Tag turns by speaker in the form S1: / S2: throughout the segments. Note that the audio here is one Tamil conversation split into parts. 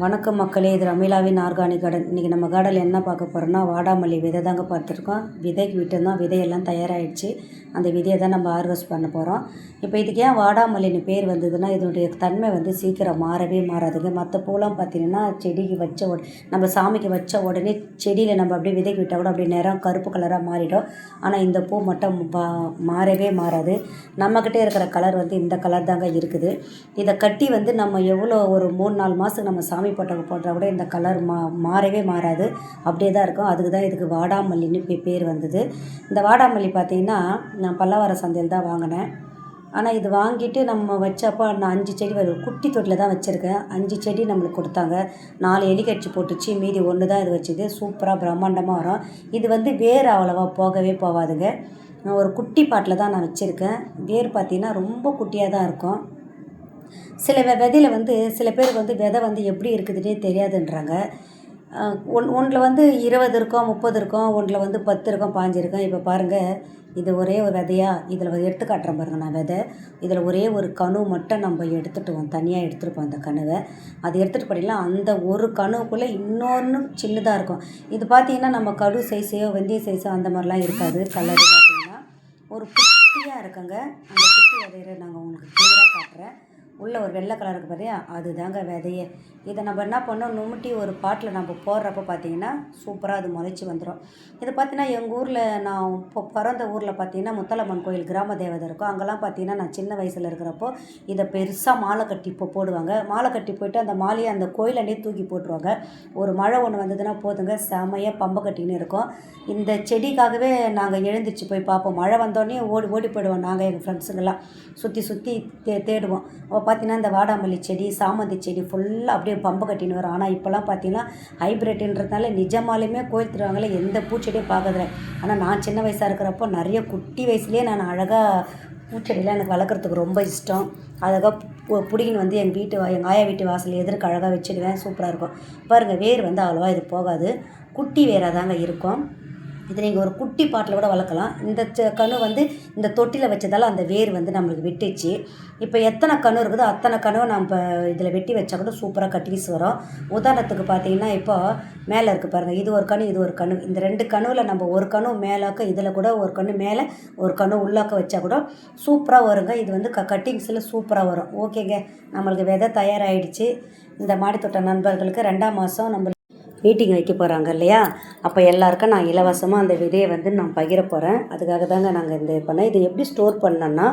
S1: வணக்கம் மக்களே, இது ரமீலாவின் ஆர்கானிக் கார்டன். இன்றைக்கி நம்ம கார்டனில் என்ன பார்க்க போகிறோம்னா, வாடாமல்லி விதை தாங்க பார்த்துருக்கோம். விதைக்கு விட்டுருந்தோம், விதையெல்லாம் தயாராகிடுச்சு. அந்த விதையை தான் நம்ம ஹார்வெஸ்ட் பண்ண போகிறோம். இப்போ இதுக்கு ஏன் வாடாமல்லின்னு பேர் வந்ததுன்னா, இதனுடைய தன்மை சீக்கிரம் மாறவே மாறாதுங்க. மற்ற பூலாம் பார்த்திங்கன்னா செடிக்கு வச்ச நம்ம சாமிக்கு வச்ச உடனே செடியில் நம்ம அப்படியே விதைக்கு விட்டால் கூட அப்படியே நிறம் கருப்பு கலராக மாறிடும். ஆனால் இந்த பூ மட்டும் மாறவே மாறாது. நம்மக்கிட்டே இருக்கிற கலர் இந்த கலர் தாங்க இருக்குது. இதை கட்டி நம்ம எவ்வளோ ஒரு 3-4 மாதத்துக்கு நம்ம சாமி போட்டால் கூட இந்த கலர் மாறவே மாறாது, அப்படியே தான் இருக்கும். அதுக்கு தான் இதுக்கு வாடாமல்லின்னு பேர் வந்தது. இந்த வாடாமல்லி பார்த்திங்கன்னா நான் பல்லவரம் சந்தையில் தான் வாங்கினேன். ஆனால் இது வாங்கிட்டு நம்ம வச்சப்போ நான் 5 செடி குட்டி தொட்டில் தான் வச்சுருக்கேன். 5 செடி நம்மளுக்கு கொடுத்தாங்க. 4 எலி கட்சி போட்டுச்சு, மீதி 1 தான் இது வச்சுது. சூப்பராக பிரம்மாண்டமாக வரும். இது வேர் அவ்வளோவா போகவே போகாதுங்க. ஒரு குட்டி பாட்டில் தான் நான் வச்சுருக்கேன். வேர் பார்த்திங்கன்னா ரொம்ப குட்டியாக தான் இருக்கும். சில விதையில் சில பேருக்கு விதை எப்படி இருக்குதுன்னே தெரியாதுன்றாங்க. ஒன்றில் 20 இருக்கும், 30 இருக்கும், ஒன்றில் 10 இருக்கும், 5 இருக்கும். இப்போ பாருங்கள், இது ஒரே ஒரு விதையாக இதில் எடுத்து காட்டுறேன் பாருங்கள். நான் விதை இதில் ஒரே ஒரு கணு மட்டும் நம்ம எடுத்துகிட்டுவோம், தனியாக எடுத்துகிட்டுப்போம் அந்த கணுவை. அது எடுத்துகிட்டு போனீங்கன்னா அந்த ஒரு கணுவுக்குள்ளே இன்னொன்று சின்னதாக இருக்கும். இது பார்த்திங்கன்னா நம்ம கடு சைஸையோ வெந்தய சைஸோ அந்த மாதிரிலாம் இருக்காது. கலரு பார்த்திங்கன்னா ஒரு குட்டியாக இருக்குங்க. அந்த குட்டி விதையை நாங்கள் உங்களுக்கு கிளியராக காட்டுறேன். உள்ளே ஒரு வெள்ளை கலருக்கு பார்த்தியா, அது தாங்க விதையே. இதை நம்ம என்ன பண்ணோம், நுமுட்டி ஒரு பாட்டில் நம்ம போடுறப்போ பார்த்திங்கன்னா சூப்பராக அது முளைச்சி வந்துடும். இது பார்த்திங்கன்னா எங்கள் ஊரில், நான் இப்போ பிறந்த ஊரில் பார்த்திங்கன்னா முத்தலம்மன் கோயில் கிராம தேவதை இருக்கும். அங்கெல்லாம் பார்த்திங்கன்னா நான் சின்ன வயசில் இருக்கிறப்போ இதை பெருசாக மாலை கட்டி போடுவாங்க. மாலை கட்டி போய்ட்டு அந்த மாலையை அந்த கோயிலாண்டே தூக்கி போட்டுருவாங்க. ஒரு மழை ஒன்று வந்ததுன்னா போதுங்க, செமையாக பம்பை கட்டின்னு இருக்கும். இந்த செடிக்காகவே நாங்கள் எழுந்திரிச்சு போய் பார்ப்போம். மழை வந்தோடனே ஓடி போயிடுவோம். நாங்கள் எங்கள் ஃப்ரெண்ட்ஸுங்கெல்லாம் சுற்றி தேடுவோம். அப்போ பார்த்திங்கன்னா இந்த வாடாமல்லி செடி, சாமந்தி செடி ஃபுல்லாக அப்படியே பம்பை கட்டின்னு வரும். ஆனால் இப்போலாம் பார்த்திங்கன்னா ஹைப்ரிட்ன்றதுனால நிஜமாலுமே கோயில் திருவாங்கல எந்த பூச்செடியும் பார்க்கறதில்ல. ஆனால் நான் சின்ன வயசாக இருக்கிறப்போ நிறைய குட்டி வயசுலேயே நான் அழகாக பூச்செடியெலாம் எனக்கு வளர்க்குறதுக்கு ரொம்ப இஷ்டம். அழகாக பிடிக்கின்னு எங்கள் ஆயா வீட்டு வாசல் எதிர்க்கு அழகாக வச்சுடுவேன். சூப்பராக இருக்கும். பாருங்கள், வேர் அவ்வளோவா இது போகாது, குட்டி வேராக தாங்க இருக்கும். இது நீங்கள் ஒரு குட்டி பாட்டில் கூட வளர்க்கலாம். இந்த கணு இந்த தொட்டியில் வச்சதால் அந்த வேர் நம்மளுக்கு விட்டுச்சு. இப்போ எத்தனை கணு இருக்குதோ அத்தனை கணுவை நம்ம இதில் வெட்டி வச்சா கூட சூப்பராக கட்டிஸ் வரும். உதாரணத்துக்கு பார்த்தீங்கன்னா, இப்போ மேலே இருக்குது பாருங்கள், இது ஒரு கணு, இது ஒரு கணு. இந்த 2 கணுவில் நம்ம ஒரு கணு மேலாக்க, இதில் கூட ஒரு கணு மேலே ஒரு கணு உள்ளாக்க வச்சா கூட சூப்பராக வருங்க. இது கட்டிங்ஸில் சூப்பராக வரும். ஓகேங்க, நம்மளுக்கு விதை தயாராகிடுச்சு. இந்த மாடித்தோட்ட நண்பர்களுக்கு 2ஆம் மாதம் நம்ம மீட்டிங் வைக்க போகிறாங்க இல்லையா, அப்போ எல்லாருக்கும் நான் இலவசமாக அந்த விதையை நான் பகிர போகிறேன். அதுக்காக தாங்க நாங்கள் இந்த பண்ணேன். இதை எப்படி ஸ்டோர் பண்ணோன்னா,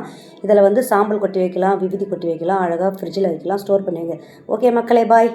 S1: இதில் சாம்பல் கொட்டி வைக்கலாம், விபூதி கொட்டி வைக்கலாம், அழகாக ஃப்ரிட்ஜில் வைக்கலாம், ஸ்டோர் பண்ணி வைங்க. ஓகே மக்களே, பாய்.